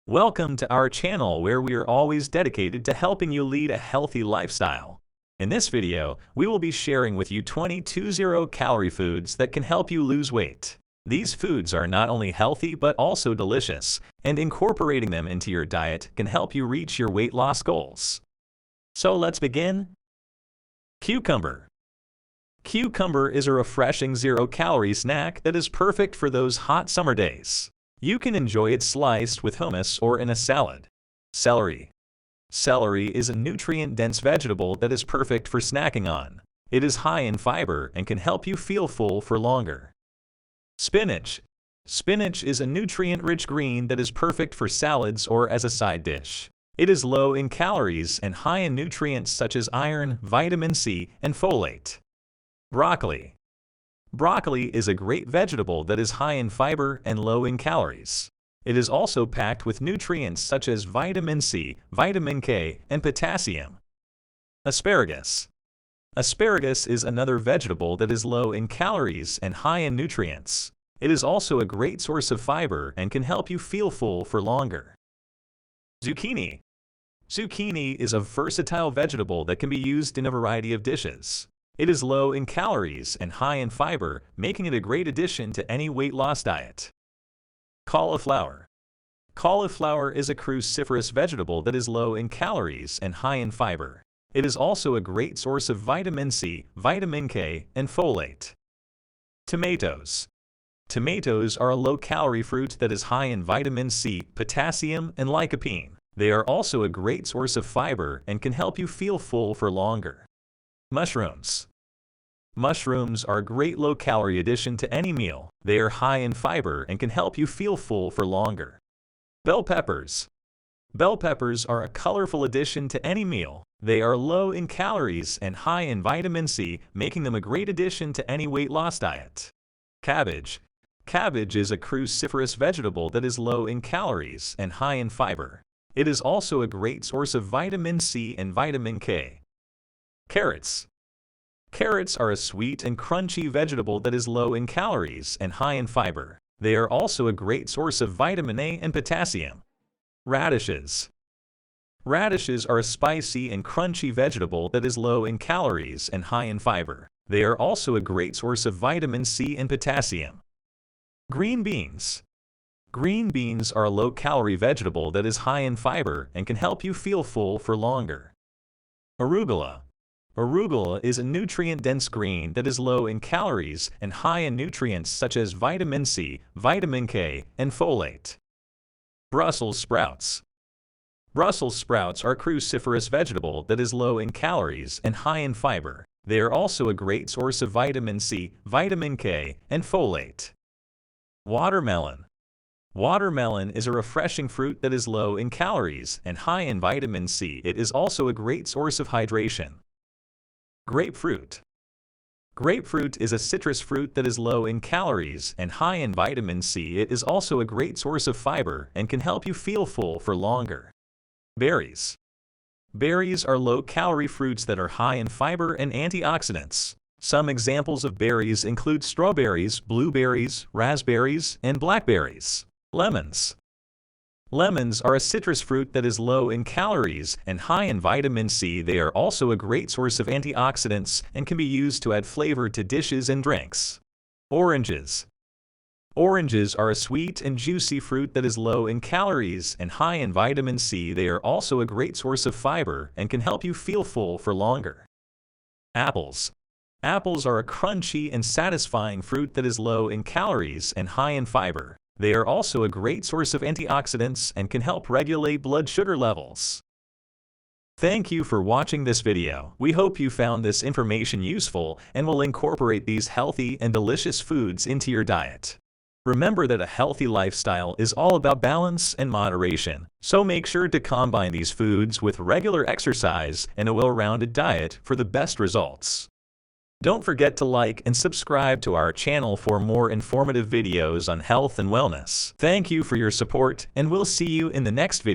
Welcome to our channel where we are always dedicated to helping you lead a healthy lifestyle. In this video, we will be sharing with you 22 zero-calorie foods that can help you lose weight. These foods are not only healthy but also delicious, and incorporating them into your diet can help you reach your weight loss goals. So let's begin. Cucumber. Cucumber is a refreshing zero-calorie snack that is perfect for those hot summer days. You can enjoy it sliced with hummus or in a salad. Celery. Celery is a nutrient-dense vegetable that is perfect for snacking on. It is high in fiber and can help you feel full for longer. Spinach. Spinach is a nutrient-rich green that is perfect for salads or as a side dish. It is low in calories and high in nutrients such as iron, vitamin C, and folate. Broccoli. Broccoli is a great vegetable that is high in fiber and low in calories. It is also packed with nutrients such as vitamin C, vitamin K, and potassium. Asparagus. Asparagus is another vegetable that is low in calories and high in nutrients. It is also a great source of fiber and can help you feel full for longer. Zucchini. Zucchini is a versatile vegetable that can be used in a variety of dishes. It is low in calories and high in fiber, making it a great addition to any weight loss diet. Cauliflower. Cauliflower is a cruciferous vegetable that is low in calories and high in fiber. It is also a great source of vitamin C, vitamin K, and folate. Tomatoes. Tomatoes are a low-calorie fruit that is high in vitamin C, potassium, and lycopene. They are also a great source of fiber and can help you feel full for longer. Mushrooms. Mushrooms are a great low-calorie addition to any meal. They are high in fiber and can help you feel full for longer. Bell peppers. Bell peppers are a colorful addition to any meal. They are low in calories and high in vitamin C, making them a great addition to any weight loss diet. Cabbage. Cabbage is a cruciferous vegetable that is low in calories and high in fiber. It is also a great source of vitamin C and vitamin K. Carrots. Carrots are a sweet and crunchy vegetable that is low in calories and high in fiber. They are also a great source of vitamin A and potassium. Radishes. Radishes are a spicy and crunchy vegetable that is low in calories and high in fiber. They are also a great source of vitamin C and potassium. Green beans. Green beans are a low-calorie vegetable that is high in fiber and can help you feel full for longer. Arugula. Arugula is a nutrient-dense green that is low in calories and high in nutrients such as vitamin C, vitamin K, and folate. Brussels sprouts. Brussels sprouts are a cruciferous vegetable that is low in calories and high in fiber. They are also a great source of vitamin C, vitamin K, and folate. Watermelon. Watermelon is a refreshing fruit that is low in calories and high in vitamin C. It is also a great source of hydration. Grapefruit. Grapefruit is a citrus fruit that is low in calories and high in vitamin C. It is also a great source of fiber and can help you feel full for longer. Berries. Berries are low-calorie fruits that are high in fiber and antioxidants. Some examples of berries include strawberries, blueberries, raspberries, and blackberries. Lemons. Lemons are a citrus fruit that is low in calories and high in vitamin C. They are also a great source of antioxidants and can be used to add flavor to dishes and drinks. Oranges. Oranges are a sweet and juicy fruit that is low in calories and high in vitamin C. They are also a great source of fiber and can help you feel full for longer. Apples. Apples are a crunchy and satisfying fruit that is low in calories and high in fiber. They are also a great source of antioxidants and can help regulate blood sugar levels. Thank you for watching this video. We hope you found this information useful and will incorporate these healthy and delicious foods into your diet. Remember that a healthy lifestyle is all about balance and moderation, so make sure to combine these foods with regular exercise and a well-rounded diet for the best results. Don't forget to like and subscribe to our channel for more informative videos on health and wellness. Thank you for your support, and we'll see you in the next video.